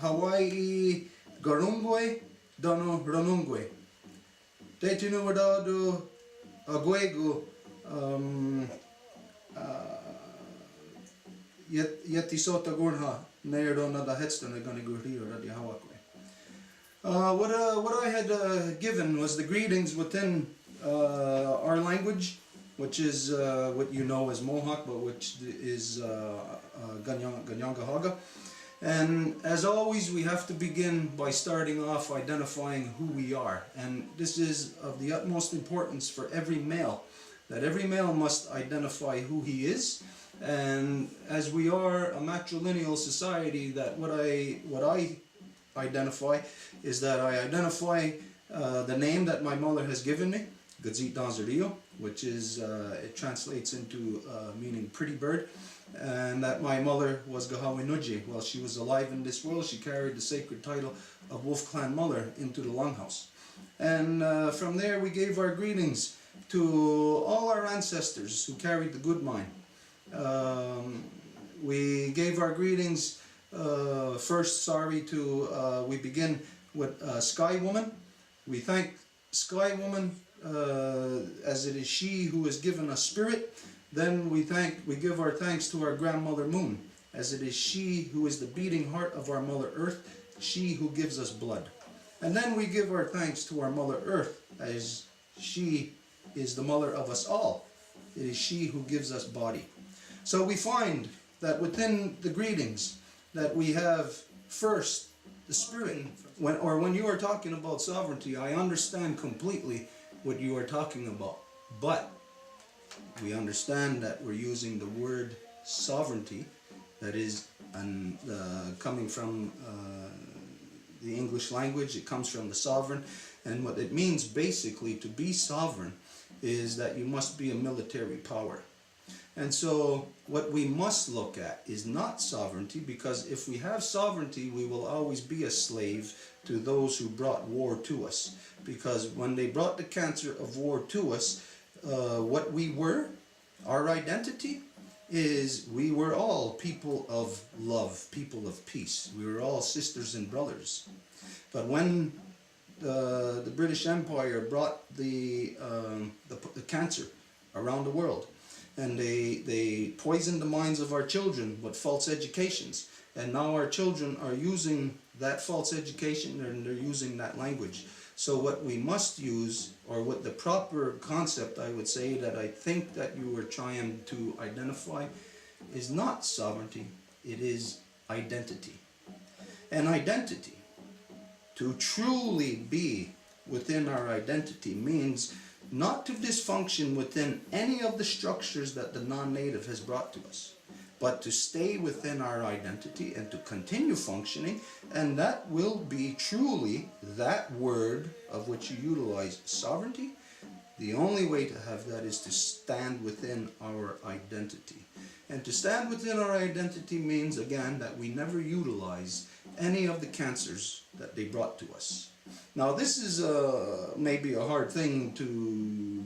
Hawaii Garungwe Dono Ronungwe. Te tunu wadado Aguegu Yeti Sota Gurnha Nairona da Hedston Ganiguri or Radi Hawakwe. What I had given was the greetings within our language, which is what you know as Mohawk, but which is Ganyangahaga. And as always, we have to begin by starting off identifying who we are. And this is of the utmost importance for every male, that every male must identify who he is. And as we are a matrilineal society, that what I identify is that I identify the name that my mother has given me, Gazit Danzario, which is, it translates into meaning pretty bird, and that my mother was Gahawinuji. While she was alive in this world, she carried the sacred title of Wolf Clan Mother into the Longhouse. And from there we gave our greetings to all our ancestors who carried the good mind. We gave our greetings we begin with Sky Woman. We thank Sky Woman as it is she who has given us spirit. Then we give our thanks to our grandmother Moon, as it is she who is the beating heart of our Mother Earth, she who gives us blood. And then we give our thanks to our Mother Earth, as she is the mother of us all. It is she who gives us body. So we find that within the greetings that we have first the spirit. When you are talking about sovereignty, I understand completely what you are talking about, but we understand that we're using the word sovereignty, that is coming from the English language. It comes from the sovereign, and what it means basically to be sovereign is that you must be a military power. And so what we must look at is not sovereignty, because if we have sovereignty, we will always be a slave to those who brought war to us. Because when they brought the cancer of war to us, what we were, our identity, is we were all people of love, people of peace. We were all sisters and brothers. But when the British Empire brought the cancer around the world, and they poisoned the minds of our children with false educations, and now our children are using that false education and they're using that language. So what we must use, or what the proper concept, I would say, that I think that you were trying to identify, is not sovereignty, it is identity. And identity, to truly be within our identity, means not to dysfunction within any of the structures that the non-native has brought to us, but to stay within our identity and to continue functioning, and that will be truly that word of which you utilize, sovereignty. The only way to have that is to stand within our identity. And to stand within our identity means, again, that we never utilize any of the cancers that they brought to us. Now this is maybe a hard thing to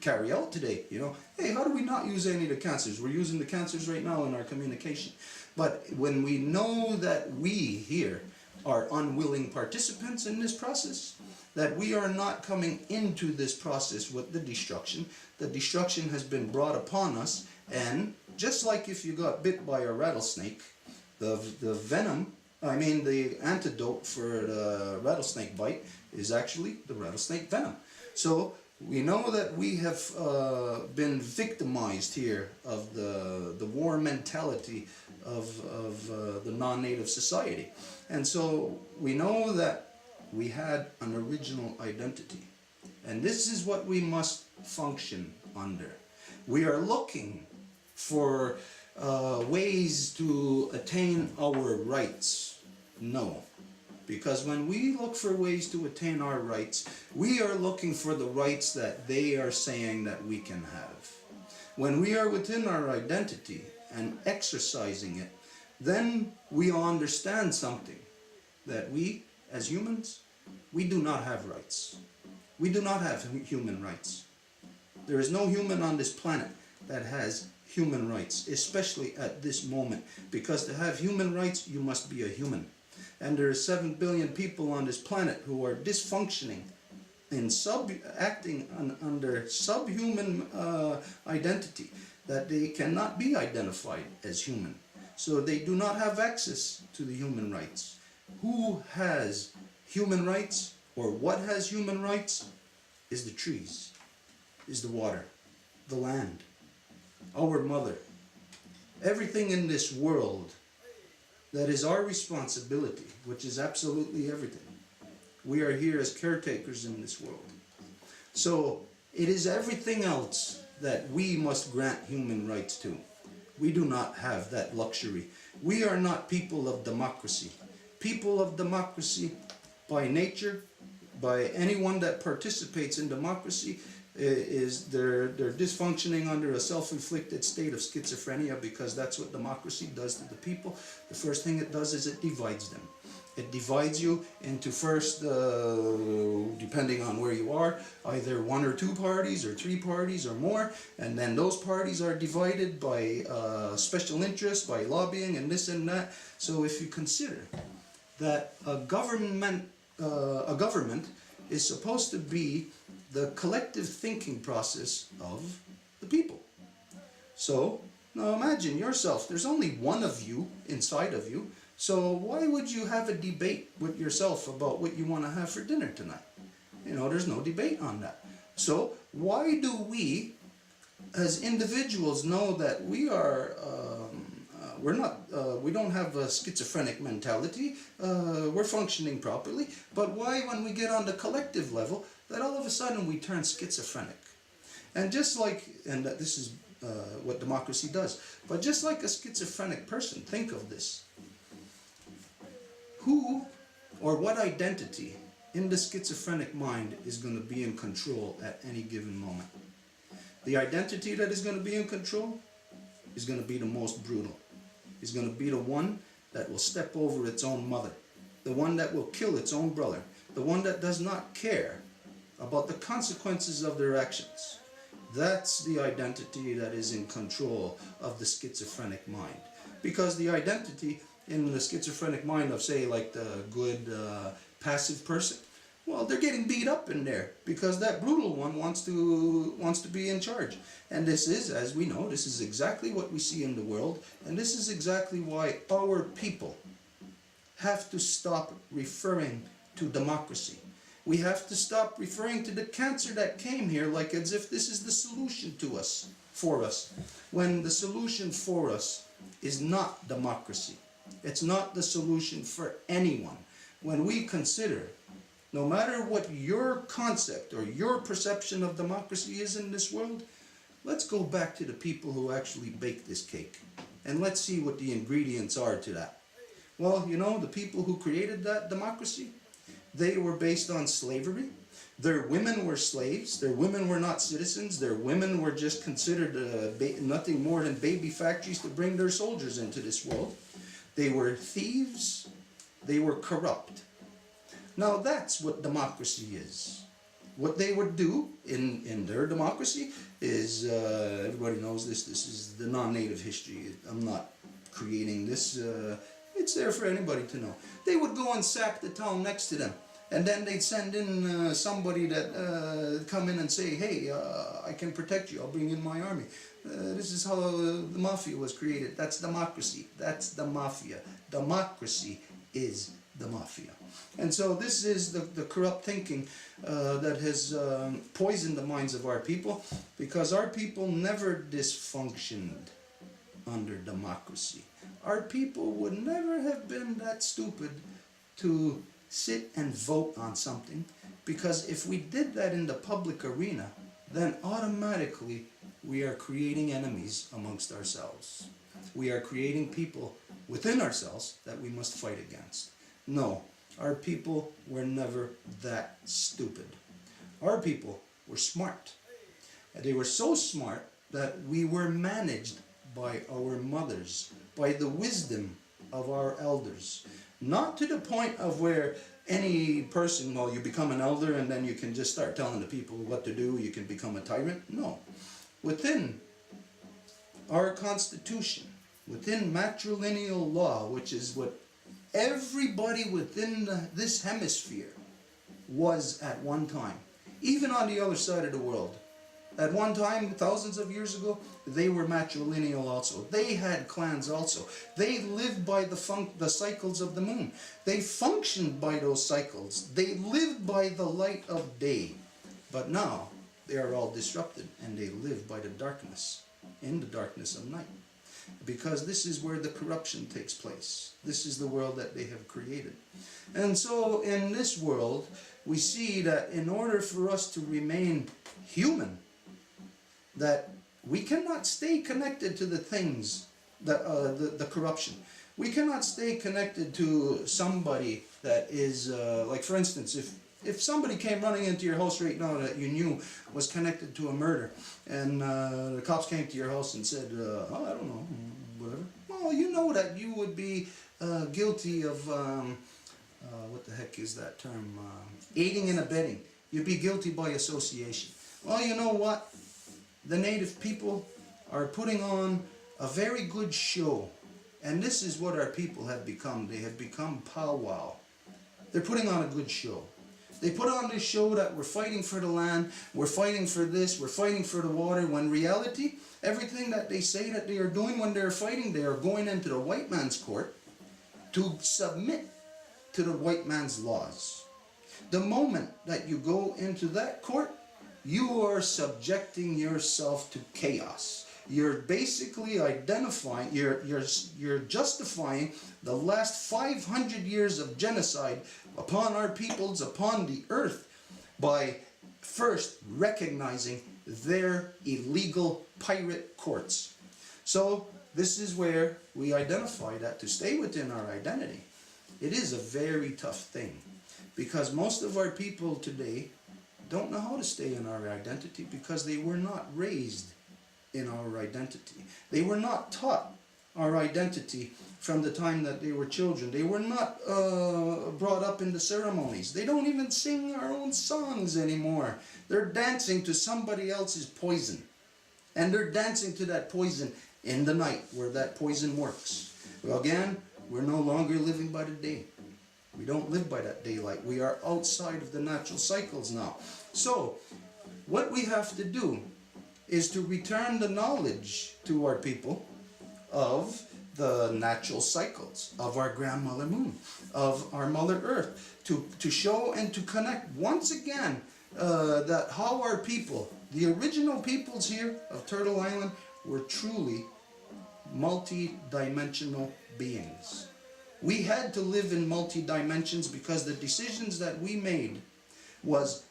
carry out today, you know. Hey, how do we not use any of the cancers? We're using the cancers right now in our communication. But when we know that we here are unwilling participants in this process, that we are not coming into this process with the destruction has been brought upon us, and just like if you got bit by a rattlesnake, the venom, the antidote for the rattlesnake bite is actually the rattlesnake venom. So we know that we have been victimized here of the war mentality of the non-native society. And so we know that we had an original identity. And this is what we must function under. We are looking for ways to attain our rights. No. Because when we look for ways to attain our rights, we are looking for the rights that they are saying that we can have. When we are within our identity and exercising it, then we'll understand something, that we, as humans, we do not have rights. We do not have human rights. There is no human on this planet that has human rights, especially at this moment, because to have human rights, you must be a human. And there are 7 billion people on this planet who are dysfunctioning and acting under subhuman identity, that they cannot be identified as human. So they do not have access to the human rights. Who has human rights, or what has human rights, is the trees, is the water, the land, our mother. Everything in this world that is our responsibility, which is absolutely everything. We are here as caretakers in this world. So it is everything else that we must grant human rights to. We do not have that luxury. We are not people of democracy. People of democracy, by nature, by anyone that participates in democracy, they're dysfunctioning under a self-inflicted state of schizophrenia, because that's what democracy does to the people. The first thing it does is it divides them. It divides you into first, depending on where you are, either 1 or 2 parties or 3 parties or more, and then those parties are divided by special interests, by lobbying and this and that. So if you consider that a government is supposed to be the collective thinking process of the people. So now imagine yourself, there's only one of you inside of you. So why would you have a debate with yourself about what you want to have for dinner tonight? You know, there's no debate on that. So why do we, as individuals, know that we are, we don't have a schizophrenic mentality, we're functioning properly, but why, when we get on the collective level, that all of a sudden we turn schizophrenic? And just like, and this is what democracy does, but just like a schizophrenic person, think of this. Who or what identity in the schizophrenic mind is going to be in control at any given moment? The identity that is going to be in control is going to be the most brutal. Is going to be the one that will step over its own mother, the one that will kill its own brother, the one that does not care about the consequences of their actions. That's the identity that is in control of the schizophrenic mind. Because the identity in the schizophrenic mind of, say, like the good passive person, well, they're getting beat up in there because that brutal one wants to be in charge. And this is, as we know, this is exactly what we see in the world, and this is exactly why our people have to stop referring to democracy. We have to stop referring to the cancer that came here like as if this is the solution to us, for us, when the solution for us is not democracy. It's not the solution for anyone. When we consider, no matter what your concept or your perception of democracy is in this world, let's go back to the people who actually baked this cake, and let's see what the ingredients are to that. Well, you know, the people who created that democracy, they were based on slavery. Their women were slaves. Their women were not citizens. Their women were just considered nothing more than baby factories to bring their soldiers into this world. They were thieves. They were corrupt. Now that's what democracy is. What they would do in their democracy is, everybody knows this is the non-native history. I'm not creating this. It's there for anybody to know. They would go and sack the town next to them. And then they'd send in somebody that come in and say, hey, I can protect you. I'll bring in my army. This is how the mafia was created. That's democracy. That's the mafia. Democracy is the mafia. And so this is the corrupt thinking that has poisoned the minds of our people, because our people never dysfunctioned under democracy. Our people would never have been that stupid to sit and vote on something, because if we did that in the public arena, then automatically we are creating enemies amongst ourselves. We are creating people within ourselves that we must fight against. No, our people were never that stupid. Our people were smart. And they were so smart that we were managed by our mothers, by the wisdom of our elders. Not to the point of where any person, well, you become an elder and then you can just start telling the people what to do, you can become a tyrant. No. Within our Constitution, within matrilineal law, which is what everybody within this hemisphere was at one time, even on the other side of the world. At one time, thousands of years ago, they were matrilineal also. They had clans also. They lived by the cycles of the moon. They functioned by those cycles. They lived by the light of day. But now, they are all disrupted, and they live by the darkness, in the darkness of night. Because this is where the corruption takes place. This is the world that they have created. And so, in this world, we see that in order for us to remain human, that we cannot stay connected to the things, the corruption. We cannot stay connected to somebody that is, like for instance, if somebody came running into your house right now that you knew was connected to a murder, and the cops came to your house and said, oh, I don't know, whatever. Well, you know that you would be guilty of, what the heck is that term? Aiding and abetting. You'd be guilty by association. Well, you know what? The native people are putting on a very good show. And this is what our people have become. They have become powwow. They're putting on a good show. They put on this show that we're fighting for the land, we're fighting for this, we're fighting for the water, when reality, everything that they say that they are doing when they're fighting, they are going into the white man's court to submit to the white man's laws. The moment that you go into that court, you are subjecting yourself to chaos. You're basically identifying, you're justifying the last 500 years of genocide upon our peoples, upon the earth, by first recognizing their illegal pirate courts. So this is where we identify that to stay within our identity, it is a very tough thing, because most of our people today don't know how to stay in our identity because they were not raised in our identity. They were not taught our identity from the time that they were children. They were not brought up in the ceremonies. They don't even sing our own songs anymore. They're dancing to somebody else's poison. And they're dancing to that poison in the night where that poison works. Well, again, we're no longer living by the day. We don't live by that daylight. We are outside of the natural cycles now. So, what we have to do is to return the knowledge to our people of the natural cycles, of our grandmother moon, of our mother earth, to show and to connect once again that how our people, the original peoples here of Turtle Island, were truly multi-dimensional beings. We had to live in multi-dimensions because the decisions that we made was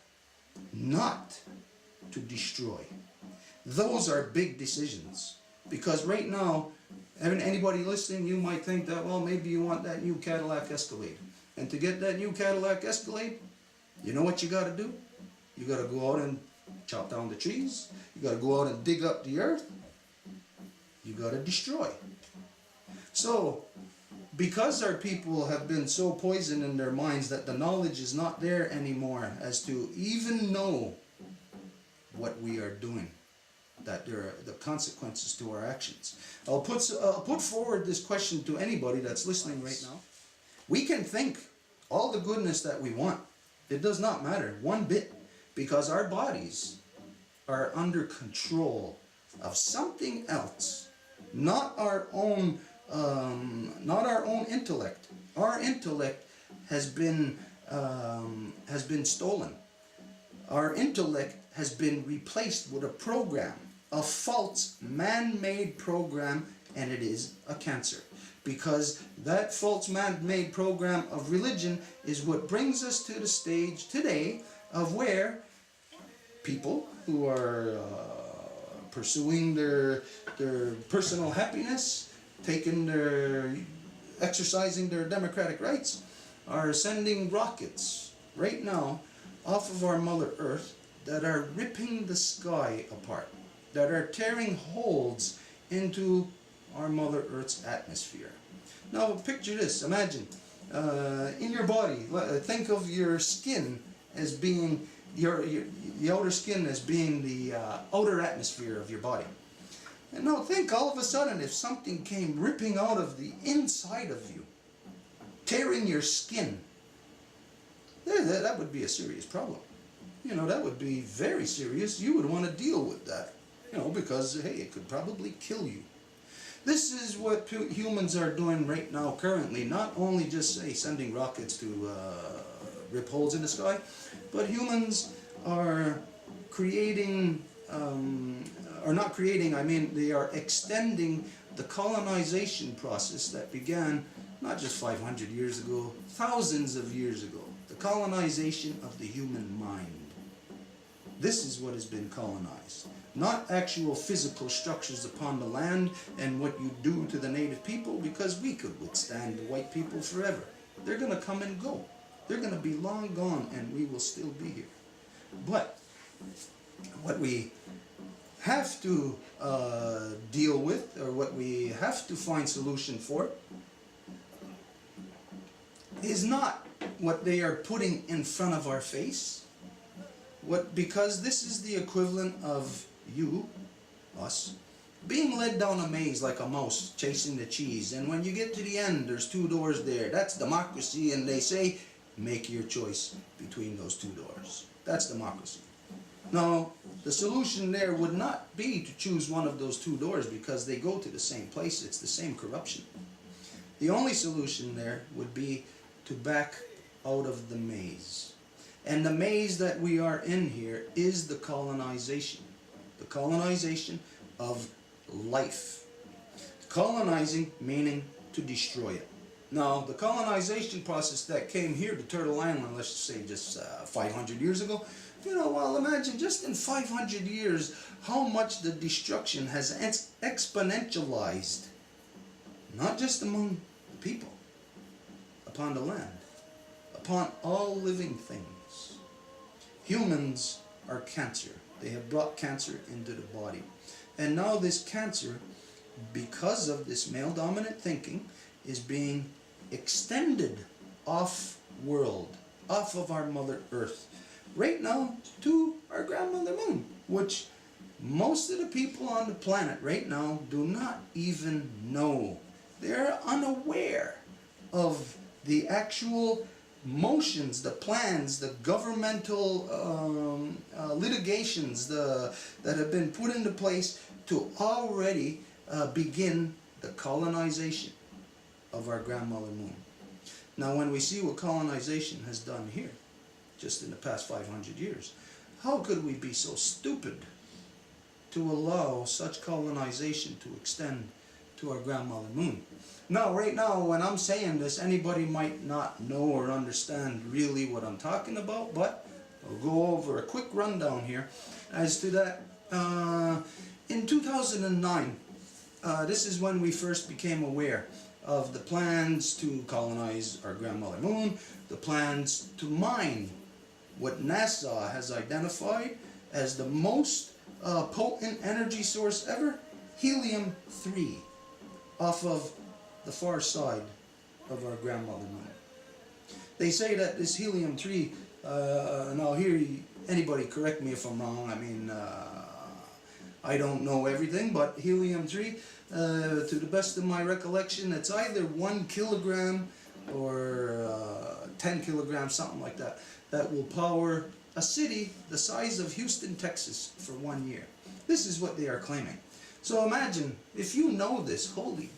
not to destroy. Those are big decisions, because right now, anybody listening, you might think that, well, maybe you want that new Cadillac Escalade. And to get that new Cadillac Escalade, you know what you got to do? You got to go out and chop down the trees. You got to go out and dig up the earth. You got to destroy. So, because our people have been so poisoned in their minds that the knowledge is not there anymore as to even know what we are doing, that there are the consequences to our actions. I'll put forward this question to anybody that's listening right now. We can think all the goodness that we want. It does not matter one bit, because our bodies are under control of something else, not our own intellect. Our intellect has been stolen. Our intellect has been replaced with a program, a false man-made program, and it is a cancer. Because that false man-made program of religion is what brings us to the stage today of where people who are pursuing their personal happiness, exercising their democratic rights, are sending rockets right now off of our Mother Earth that are ripping the sky apart, that are tearing holes into our Mother Earth's atmosphere. Now picture this, imagine, in your body, think of your skin as being, the outer skin as being the outer atmosphere of your body. And now think, all of a sudden, if something came ripping out of the inside of you, tearing your skin, that would be a serious problem. You know, that would be very serious. You would want to deal with that, you know, because, hey, it could probably kill you. This is what humans are doing right now currently. Not only just, say, sending rockets to rip holes in the sky, but humans are creating, or not creating, I mean, they are extending the colonization process that began not just 500 years ago, thousands of years ago. The colonization of the human mind. This is what has been colonized. Not actual physical structures upon the land and what you do to the native people, because we could withstand the white people forever. They're going to come and go. They're going to be long gone and we will still be here. But what we have to deal with, or what we have to find solution for, is not what they are putting in front of our face. Because this is the equivalent of you, us, being led down a maze like a mouse chasing the cheese, and when you get to the end there's 2 doors there. That's democracy, and they say make your choice between those 2 doors. That's democracy. Now the solution there would not be to choose one of those 2 doors, because they go to the same place. It's the same corruption. The only solution there would be to back out of the maze. And the maze that we are in here is the colonization. The colonization of life. Colonizing meaning to destroy it. Now, the colonization process that came here to Turtle Island, let's say just 500 years ago, you know, well, imagine just in 500 years how much the destruction has exponentialized. Not just among the people, upon the land, upon all living things. Humans are cancer. They have brought cancer into the body. And now this cancer, because of this male-dominant thinking, is being extended off-world, off of our Mother Earth, right now to our grandmother Moon, which most of the people on the planet right now do not even know. They're unaware of the actual motions, the plans, the governmental litigations that have been put into place to already begin the colonization of our grandmother Moon. Now when we see what colonization has done here, just in the past 500 years, how could we be so stupid to allow such colonization to extend to our grandmother Moon? Now, right now, when I'm saying this, anybody might not know or understand really what I'm talking about, but I'll go over a quick rundown here as to that. In 2009, this is when we first became aware of the plans to colonize our grandmother Moon, the plans to mine what NASA has identified as the most potent energy source ever, helium-3, off of the far side of our grandmother Moon. They say that this helium-3, now here, anybody correct me if I'm wrong, I mean, I don't know everything, but helium-3, to the best of my recollection, it's either 1 kilogram or 10 kilograms, something like that, that will power a city the size of Houston, Texas for 1 year. This is what they are claiming. So imagine, if you know this, holy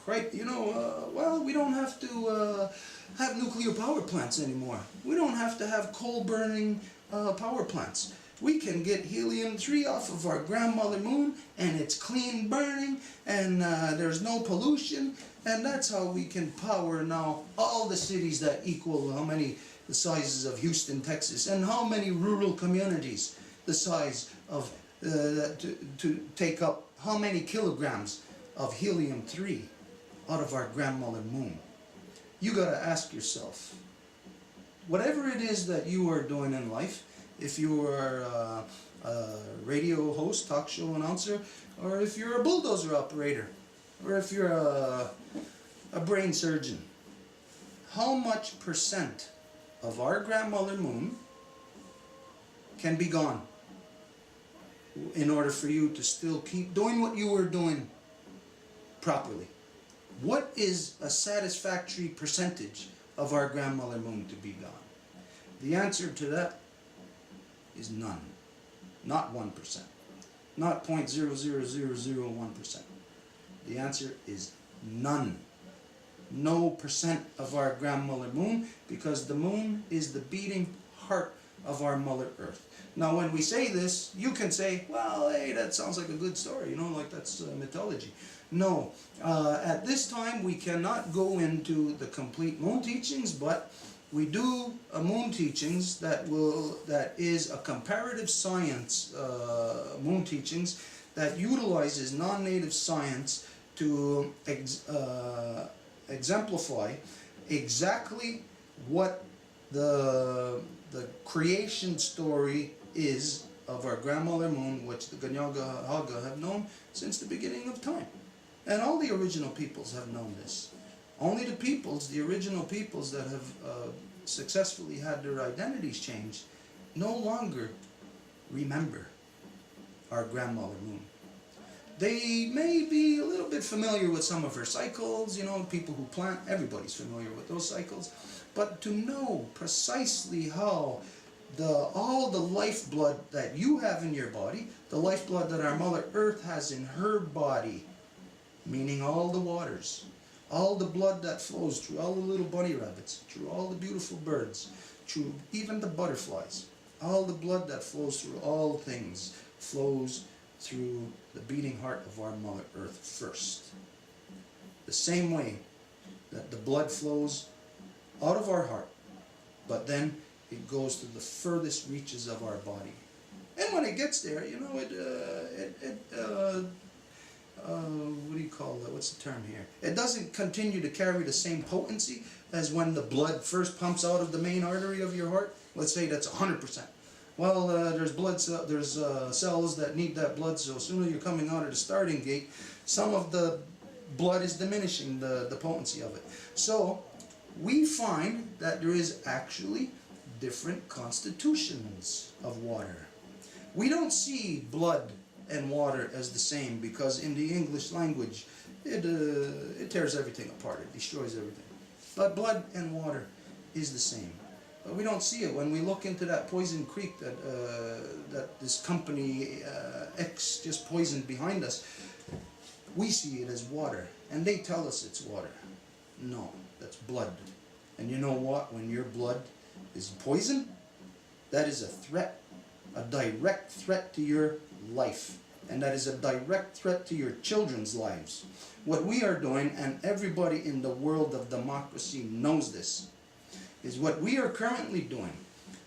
crap, you know, well, we don't have to have nuclear power plants anymore. We don't have to have coal-burning power plants. We can get helium-3 off of our grandmother Moon, and it's clean burning, and there's no pollution, and that's how we can power now all the cities that equal how many the sizes of Houston, Texas, and how many rural communities the size of to take up how many kilograms of helium-3 out of our grandmother Moon. You got to ask yourself, whatever it is that you are doing in life, if you are a radio host, talk show announcer, or if you're a bulldozer operator, or if you're a brain surgeon, how much percent of our grandmother Moon can be gone in order for you to still keep doing what you were doing properly. What is a satisfactory percentage of our grandmother moon to be gone? The answer to that is none. Not 1%. Not 0.00001%. The answer is none. No percent of our grandmother moon, because the moon is the beating heart of our Mother Earth. Now when we say this, you can say, well, hey, that sounds like a good story, you know, like that's mythology. No, at this time we cannot go into the complete moon teachings, but we do a moon teachings that is a comparative science moon teachings that utilizes non-native science to exemplify exactly what the creation story is of our grandmother moon, which the Kahnawake have known since the beginning of time. And all the original peoples have known this. Only the original peoples that have successfully had their identities changed, no longer remember our grandmother moon. They may be a little bit familiar with some of her cycles, you know, people who plant, everybody's familiar with those cycles. But to know precisely how all the lifeblood that you have in your body, the lifeblood that our Mother Earth has in her body, meaning all the waters, all the blood that flows through all the little bunny rabbits, through all the beautiful birds, through even the butterflies, all the blood that flows through all things flows through the beating heart of our Mother Earth first. The same way that the blood flows out of our heart, but then it goes to the furthest reaches of our body. And when it gets there, you know, what do you call that? What's the term here? It doesn't continue to carry the same potency as when the blood first pumps out of the main artery of your heart. Let's say that's 100%. Well, there's cells that need that blood, so as soon as you're coming out of the starting gate, some of the blood is diminishing the potency of it. So we find that there is actually different constitutions of water. We don't see blood and water as the same, because in the English language it tears everything apart, it destroys everything. But blood and water is the same. But we don't see it when we look into that poison creek that this company X just poisoned behind us. We see it as water, and they tell us it's water. No, that's blood. And you know what? When your blood is poison, that is a threat, a direct threat to your life. And that is a direct threat to your children's lives. What we are doing, and everybody in the world of democracy knows this, is what we are currently doing.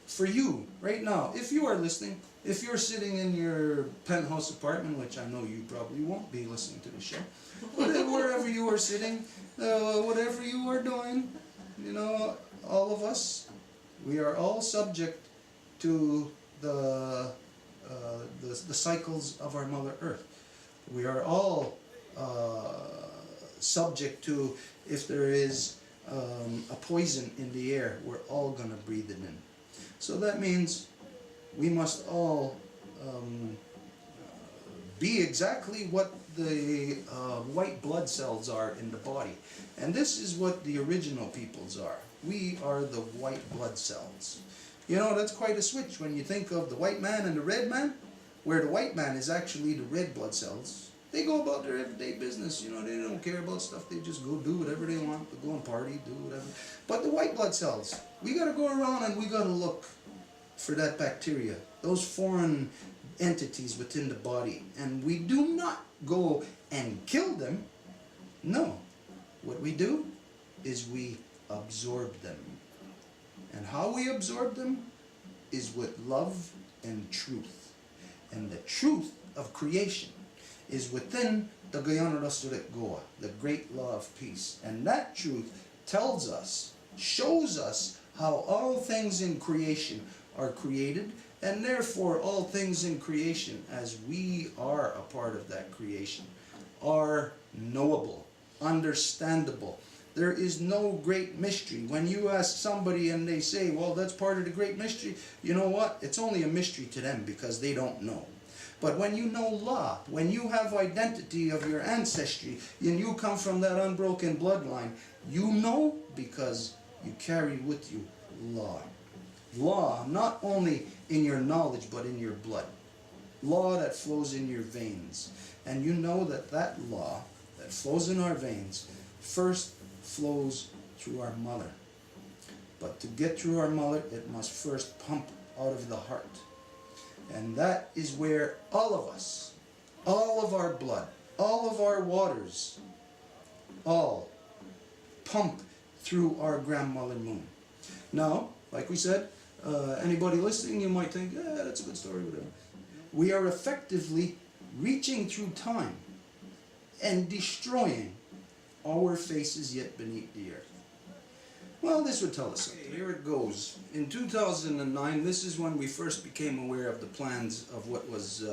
For you, right now, if you are listening, if you're sitting in your penthouse apartment, which I know you probably won't be listening to the show, but wherever you are sitting, whatever you are doing, you know, all of us, we are all subject to the cycles of our Mother Earth. We are all subject to, if there is a poison in the air, we're all going to breathe it in. So that means we must all be exactly what the white blood cells are in the body. And this is what the original peoples are. We are the white blood cells. You know, that's quite a switch when you think of the white man and the red man, where the white man is actually the red blood cells. They go about their everyday business, you know, they don't care about stuff, they just go do whatever they want, they go and party, do whatever. But the white blood cells, we gotta go around and we gotta look for that bacteria, those foreign entities within the body. And we do not go and kill them. No. What we do is we absorb them. And how we absorb them is with love and truth. And the truth of creation is within the Goa, the great law of peace. And that truth tells us, shows us how all things in creation are created, and therefore all things in creation, as we are a part of that creation, are knowable, understandable. There is no great mystery. When you ask somebody and they say, well, that's part of the great mystery, you know what? It's only a mystery to them because they don't know. But when you know law, when you have identity of your ancestry, and you come from that unbroken bloodline, you know because you carry with you law. Law, not only in your knowledge, but in your blood. Law that flows in your veins. And you know that that law that flows in our veins first flows through our mother. But to get through our mother, it must first pump out of the heart. And that is where all of us, all of our blood, all of our waters, all pump through our grandmother moon. Now, like we said, anybody listening, you might think, that's a good story, whatever. We are effectively reaching through time and destroying our faces yet beneath the earth. Well, this would tell us something. Here it goes. In 2009, this is when we first became aware of the plans of what was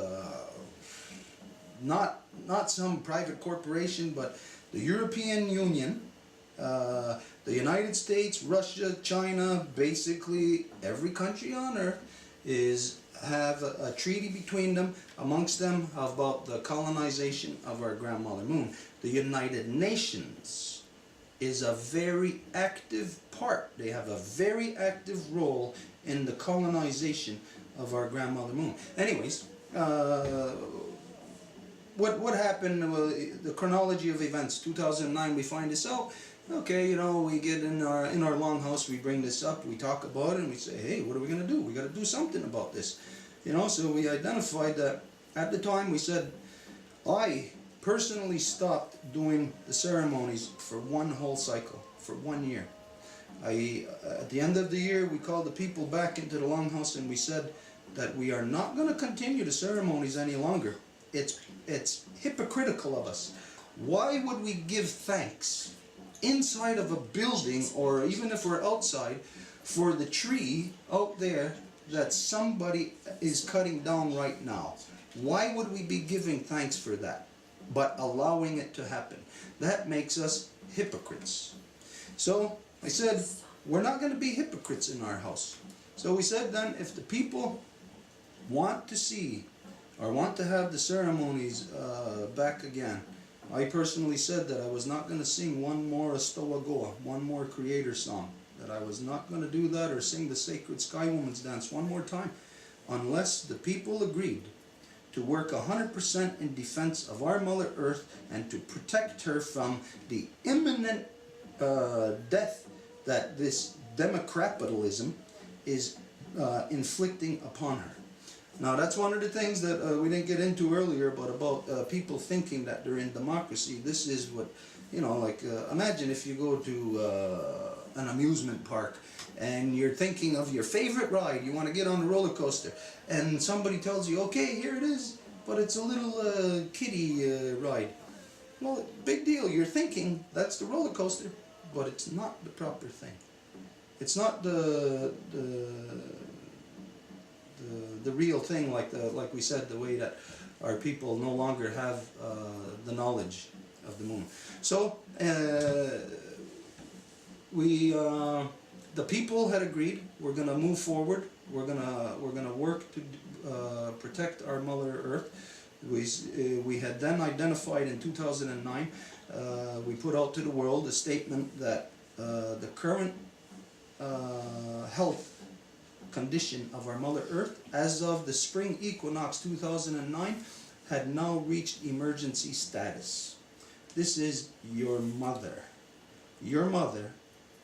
not some private corporation, but the European Union, the United States, Russia, China, basically every country on earth have a treaty between them, amongst them, about the colonization of our grandmother moon. The United Nations is a very active part. They have a very active role in the colonization of our grandmother moon. Anyways, what happened, the chronology of events, 2009 we find this out. Okay, you know, we get in our longhouse, we bring this up, we talk about it, and we say, hey, what are we going to do? We got to do something about this. You know, so we identified that. At the time we said, I personally stopped doing the ceremonies for one whole cycle, for 1 year. At the end of the year, we called the people back into the longhouse and we said that we are not going to continue the ceremonies any longer. It's hypocritical of us. Why would we give thanks inside of a building, or even if we're outside, for the tree out there that somebody is cutting down right now? Why would we be giving thanks for that, but allowing it to happen? That makes us hypocrites. So I said, we're not going to be hypocrites in our house. So we said then, if the people want to see or want to have the ceremonies back again, I personally said that I was not going to sing one more Astoagoa, one more Creator song. That I was not going to do that or sing the Sacred Sky Woman's Dance one more time unless the people agreed to work 100% in defense of our Mother Earth and to protect her from the imminent death that this democapitalism is inflicting upon her. Now that's one of the things that we didn't get into earlier, but about people thinking that they're in democracy. This is what, you know, like imagine if you go to an amusement park and you're thinking of your favorite ride, you want to get on the roller coaster, and somebody tells you, okay, here it is, but it's a little kiddie ride. Well, big deal, you're thinking that's the roller coaster, but it's not the proper thing. It's not the real thing, like we said, the way that our people no longer have the knowledge of the moon. So the people had agreed. We're going to move forward. We're gonna work to protect our Mother Earth. We had then identified in 2009. We put out to the world a statement that the current health condition of our Mother Earth as of the spring equinox 2009 had now reached emergency status. This is your mother. Your mother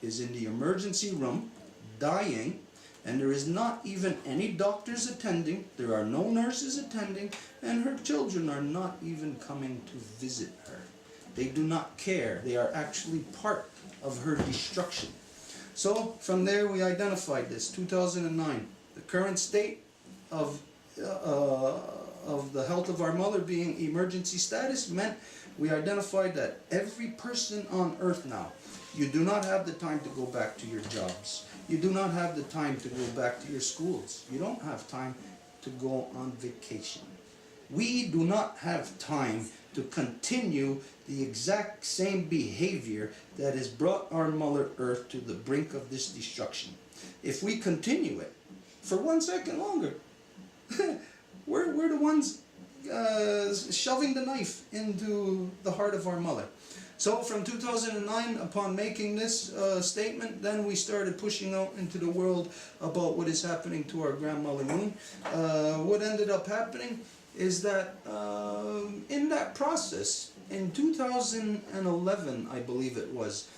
is in the emergency room dying, and there is not even any doctors attending, there are no nurses attending, and her children are not even coming to visit her. They do not care. They are actually part of her destruction. So from there we identified this, 2009. The current state of the health of our mother being emergency status meant we identified that every person on earth now, you do not have the time to go back to your jobs. You do not have the time to go back to your schools. You don't have time to go on vacation. We do not have time to continue the exact same behavior that has brought our Mother Earth to the brink of this destruction. If we continue it for 1 second longer, we're the ones shoving the knife into the heart of our mother. So from 2009, upon making this statement, then we started pushing out into the world about what is happening to our grandmother moon. What ended up happening is that in that process, in 2011, I believe it was,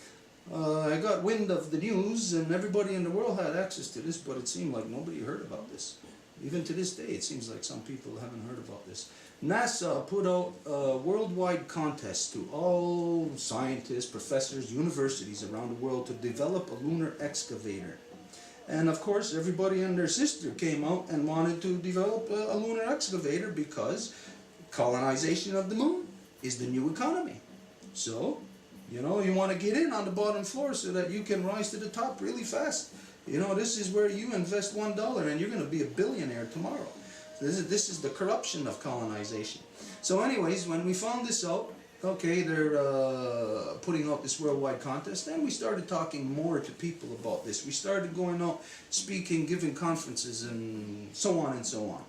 I got wind of the news, and everybody in the world had access to this, but it seemed like nobody heard about this. Even to this day, it seems like some people haven't heard about this. NASA put out a worldwide contest to all scientists, professors, universities around the world to develop a lunar excavator. And of course, everybody and their sister came out and wanted to develop a lunar excavator because colonization of the moon is the new economy. So, you know, you want to get in on the bottom floor so that you can rise to the top really fast. You know, this is where you invest $1 and you're going to be a billionaire tomorrow. This is the corruption of colonization. So anyways, when we found this out, okay, they're putting out this worldwide contest, then we started talking more to people about this. We started going out, speaking, giving conferences, and so on and so on.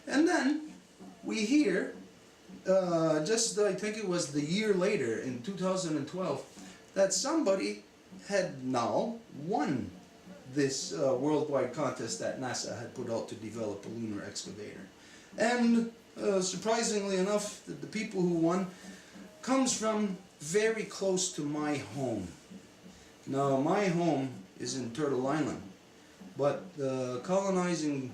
And then we hear, just I think it was the year later, in 2012, that somebody had now won this worldwide contest that NASA had put out to develop a lunar excavator. And surprisingly enough, the people who won comes from very close to my home. Now, my home is in Turtle Island, but the colonizing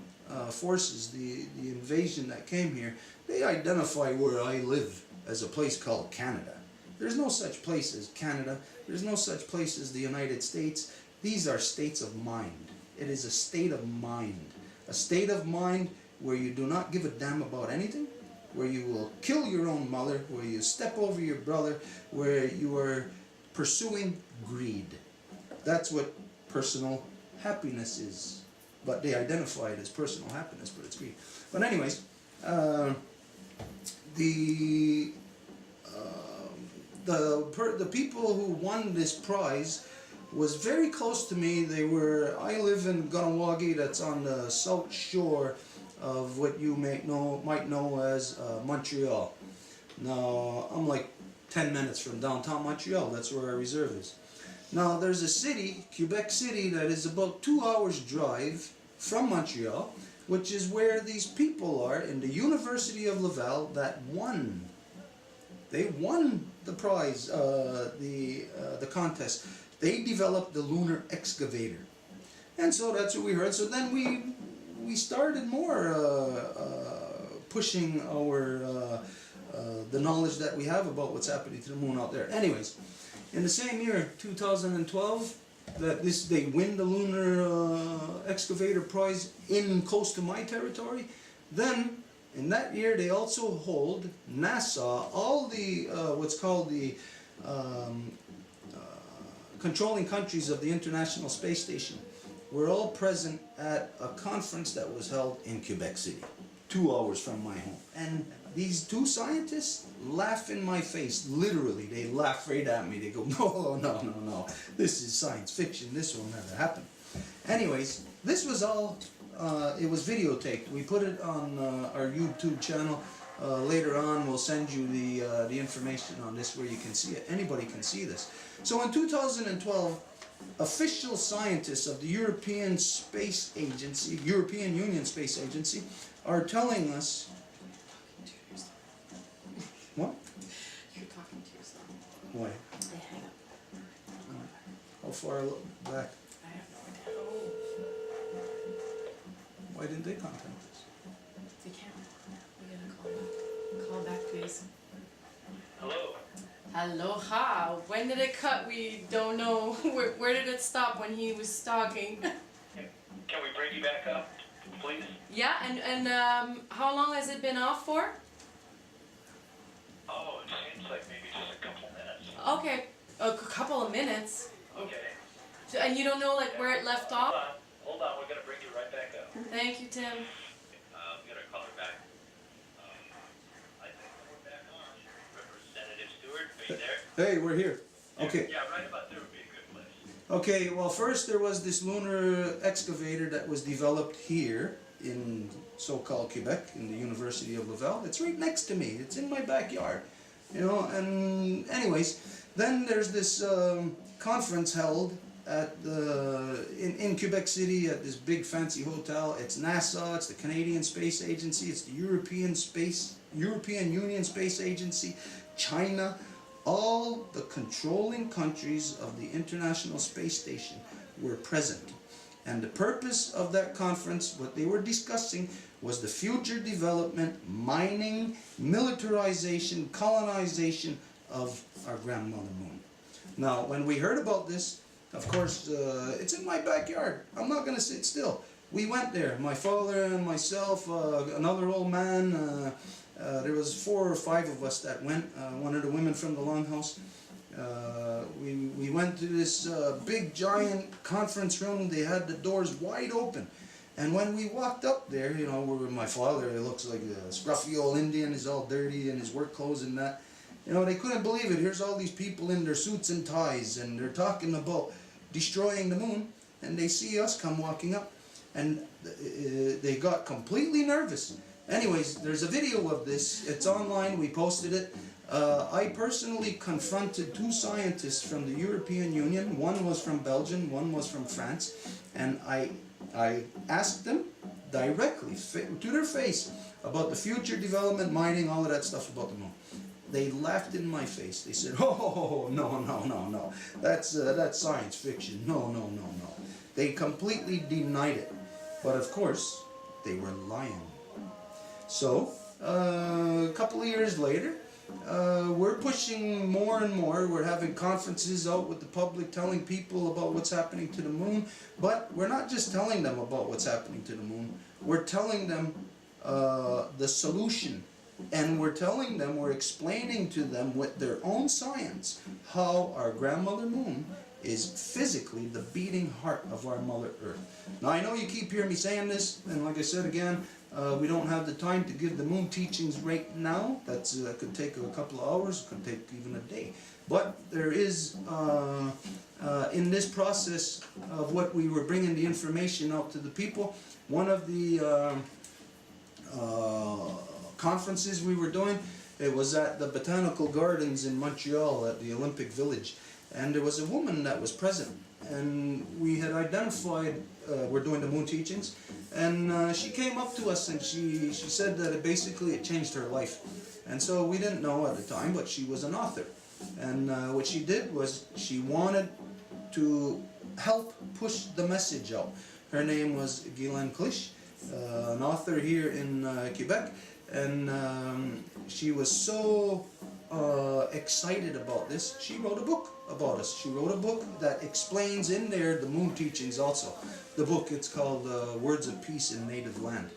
forces, the invasion that came here, they identify where I live as a place called Canada. There's no such place as Canada. There's no such place as the United States. These are states of mind. It is a state of mind. A state of mind where you do not give a damn about anything, where you will kill your own mother, where you step over your brother, where you are pursuing greed. That's what personal happiness is. But they identify it as personal happiness, but it's greed. But anyways, the people who won this prize was very close to me. I live in Kahnawake, that's on the south shore of what you might know as Montreal. Now, I'm like 10 minutes from downtown Montreal, that's where our reserve is. Now, there's a city, Quebec City, that is about 2 hours drive from Montreal, which is where these people are in the University of Laval that won. They won the prize, the contest. They developed the lunar excavator. And so that's what we heard. So then we started more pushing the knowledge that we have about what's happening to the moon out there. Anyways, in the same year, 2012, they win the lunar excavator prize in close to my territory. Then in that year, they also hold NASA, all the what's called the controlling countries of the International Space Station were all present at a conference that was held in Quebec City, 2 hours from my home. And these two scientists laugh in my face, literally. They laugh right at me. They go, no, this is science fiction, this will never happen. Anyways, this was all, it was videotaped. We put it on our YouTube channel. Later on, we'll send you the information on this where you can see it. Anybody can see this. So in 2012, official scientists of the European Space Agency, European Union Space Agency, are telling us... What? You're talking to yourself. Why? They hang up. How far back? I have no idea. Why didn't they contact us? They can't. We gotta call back. Call back, please. Hello. Aloha. When did it cut? We don't know. Where did it stop when he was talking? Can we bring you back up, please? Yeah, and how long has it been off for? Oh, it seems like maybe just a couple minutes. Okay, a couple of minutes. Okay. So, and you don't know like where it left off? Hold on, we're gonna bring you right back up. Thank you, Tim. I'm gonna call her back. I think we're back on. Representative Stuart, are you there? Hey, we're here. Okay. Yeah, right about there would be a good place. Okay, well first there was this lunar excavator that was developed here in so-called Quebec, in the University of Laval. It's right next to me. It's in my backyard, you know. And anyways, then there's this conference held at in Quebec City at this big fancy hotel. It's NASA, it's the Canadian Space Agency, it's the European Union Space Agency, China. All the controlling countries of the International Space Station were present. And the purpose of that conference, what they were discussing, was the future development, mining, militarization, colonization of our grandmother moon. Now, when we heard about this, of course, it's in my backyard. I'm not going to sit still. We went there, my father and myself, another old man. There was 4 or 5 of us that went. One of the women from the longhouse. We went to this big giant conference room. They had the doors wide open. And when we walked up there, you know, my father, it looks like a scruffy old Indian, he's all dirty in his work clothes and that. You know, they couldn't believe it. Here's all these people in their suits and ties, and they're talking about destroying the moon, and they see us come walking up, and they got completely nervous. Anyways, there's a video of this. It's online. We posted it. I personally confronted 2 scientists from the European Union. One was from Belgium, one was from France, and I asked them directly, to their face, about the future development, mining, all of that stuff about the moon. They laughed in my face. They said, "Oh, no, that's science fiction. No. They completely denied it. But of course, they were lying. So, a couple of years later, we're pushing more and more. We're having conferences out with the public, telling people about what's happening to the moon. But we're not just telling them about what's happening to the moon. We're telling them the solution. And we're telling them, we're explaining to them with their own science how our grandmother moon is physically the beating heart of our Mother Earth. Now I know you keep hearing me saying this, and like I said again, we don't have the time to give the moon teachings right now. That's could take a couple of hours, could take even a day. But there is, in this process of what we were bringing the information out to the people, one of the conferences we were doing, it was at the Botanical Gardens in Montreal at the Olympic Village, and there was a woman that was present, and we had identified, we're doing the moon teachings, and she came up to us and she said that it changed her life. And so we didn't know at the time, but she was an author, and what she did was she wanted to help push the message out. Her name was Guylaine Clich, an author here in Quebec. And she was so excited about this, she wrote a book about us. She wrote a book that explains in there the moon teachings also. The book, it's called Words of Peace in Native Land.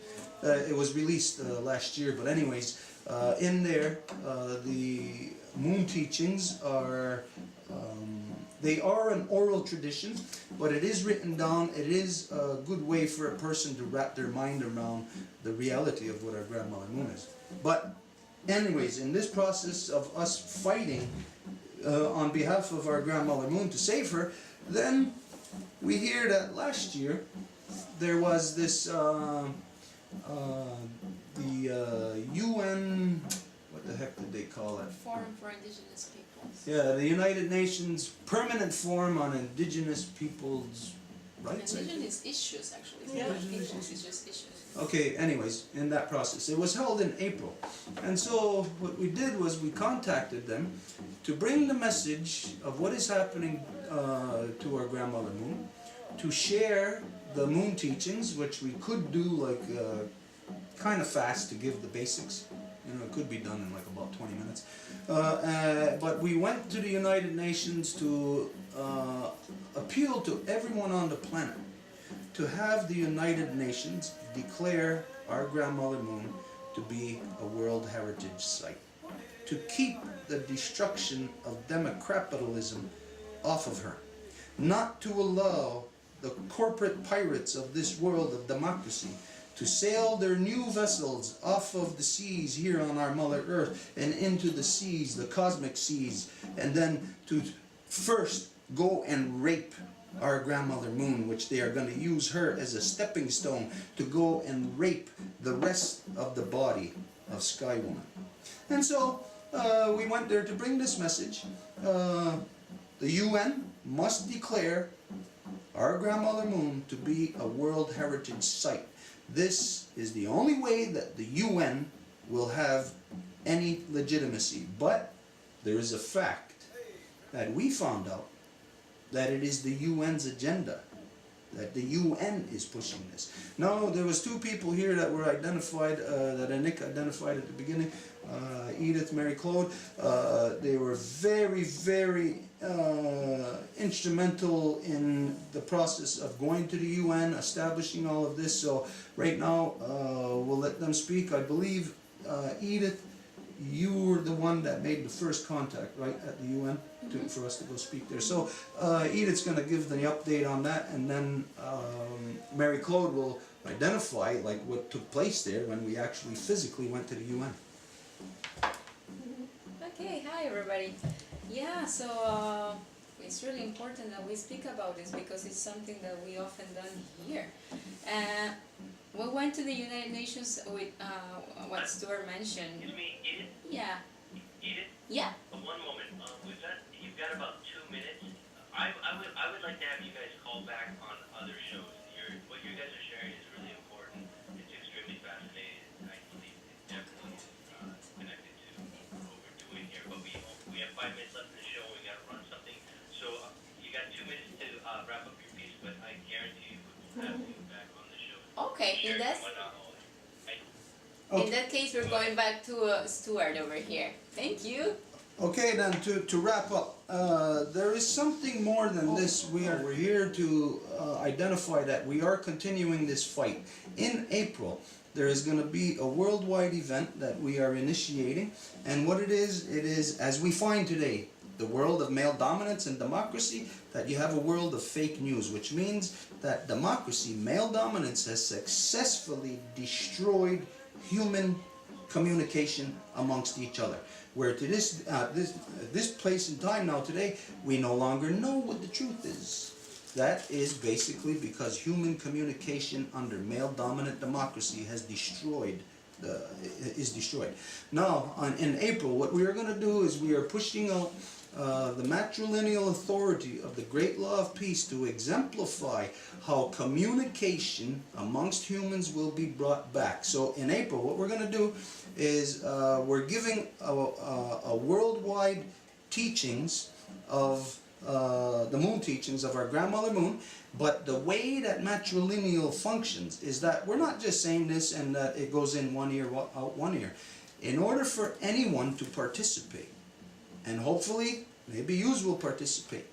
It was released last year, but anyways, in there, the moon teachings are, they are an oral tradition, but it is written down. It is a good way for a person to wrap their mind around the reality of what our grandmother moon is. But anyways, in this process of us fighting on behalf of our grandmother moon to save her, then we hear that last year there was this, the UN, what the heck did they call it? Forum for Indigenous Peoples. Yeah, the United Nations Permanent Forum on Indigenous Peoples' Rights. Indigenous issues, actually. It's Yeah. not peoples, it's just issues. Okay, anyways, in that process. It was held in April. And so what we did was we contacted them to bring the message of what is happening to our grandmother moon, to share the moon teachings, which we could do like kind of fast to give the basics. You know, it could be done in like about 20 minutes. But we went to the United Nations to appeal to everyone on the planet to have the United Nations declare our grandmother moon to be a World Heritage Site, to keep the destruction of democapitalism off of her, not to allow the corporate pirates of this world of democracy to sail their new vessels off of the seas here on our Mother Earth and into the seas, the cosmic seas, and then to first go and rape our grandmother moon, which they are going to use her as a stepping stone to go and rape the rest of the body of Sky Woman. And so we went there to bring this message. The UN must declare our grandmother moon to be a World Heritage Site. This is the only way that the UN will have any legitimacy. But there is a fact that we found out, that it is the UN's agenda, that the UN is pushing this. Now, there was two people here that were identified, that Nick identified at the beginning, Edith, Claude. They were very, very instrumental in the process of going to the UN, establishing all of this. So right now, we'll let them speak. I believe, Edith, you were the one that made the first contact, right, at the UN for us to go speak there. So Edith's going to give the update on that, and then Mary Claude will identify like what took place there when we actually physically went to the UN. Okay, hi everybody. Yeah, so it's really important that we speak about this because it's something that we often done here. We went to the United Nations with what Stuart mentioned. Excuse me, Edith? Yeah. Edith? Yeah. One moment. You've got about 2 minutes. I would like to have you guys call back on other shows. What you guys are sharing is really important. It's extremely fascinating. I believe it definitely is connected to what we're doing here. But we have 5 minutes left in the show. We got to run something. So you got 2 minutes to wrap up your piece. But I guarantee you we'll have you back on the show. Okay, in that case, we're going back to Stuart over here. Thank you. Okay, then to wrap up, there is something more than this. We're here to identify that we are continuing this fight. In April, there is going to be a worldwide event that we are initiating, and what it is, as we find today, the world of male dominance and democracy, that you have a world of fake news, which means that democracy, male dominance, has successfully destroyed human communication amongst each other. Where to this place in time now today, we no longer know what the truth is. That is basically because human communication under male dominant democracy has destroyed. Is destroyed. Now, in April, what we are going to do is we are pushing out the Matrilineal Authority of the Great Law of Peace to exemplify how communication amongst humans will be brought back. So in April, what we're going to do is we're giving a worldwide teachings of the moon teachings of our grandmother moon. But the way that matrilineal functions is that we're not just saying this and that it goes in one ear, out one ear. In order for anyone to participate, and hopefully maybe you will participate,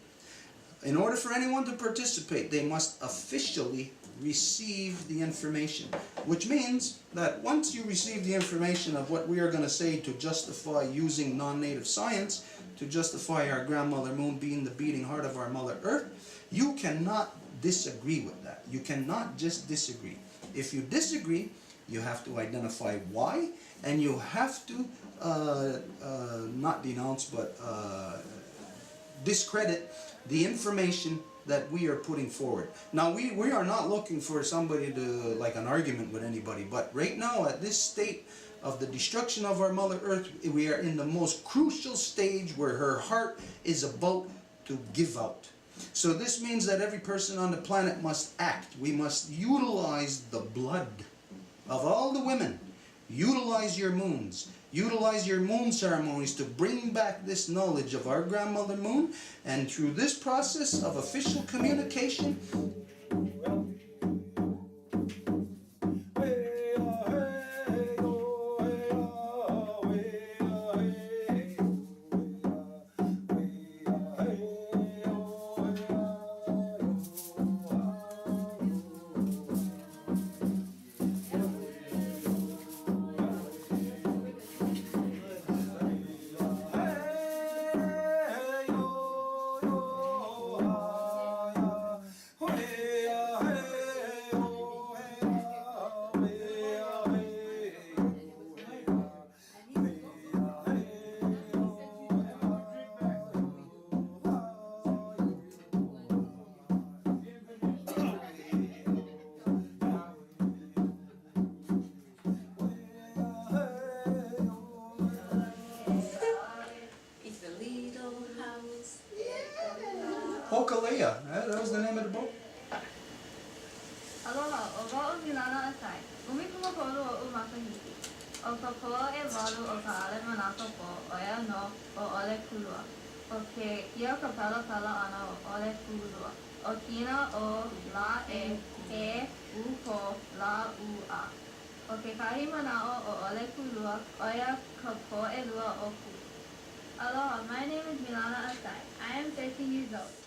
in order for anyone to participate, they must officially receive the information. Which means that once you receive the information of what we are going to say to justify using non-native science, to justify our grandmother moon being the beating heart of our Mother Earth, you cannot disagree with that. You cannot just disagree. If you disagree, you have to identify why, and you have to not denounce, but discredit the information that we are putting forward. Now, we are not looking for somebody to, like an argument with anybody, but right now, at this state of the destruction of our Mother Earth, we are in the most crucial stage where her heart is about to give out. So this means that every person on the planet must act. We must utilize the blood of all the women. Utilize your moons. Utilize your moon ceremonies to bring back this knowledge of our grandmother moon. And through this process of official communication, O ka poa e walu o ka ale manaka po oia no o ole kulua. O ke ia ka pela ana o ole kulua. O kina o la e u po la u a. O ke kahi manao o ole kulua oia ka po e lua o ku. Aloha, my name is Milana Asai. I am 13 years old.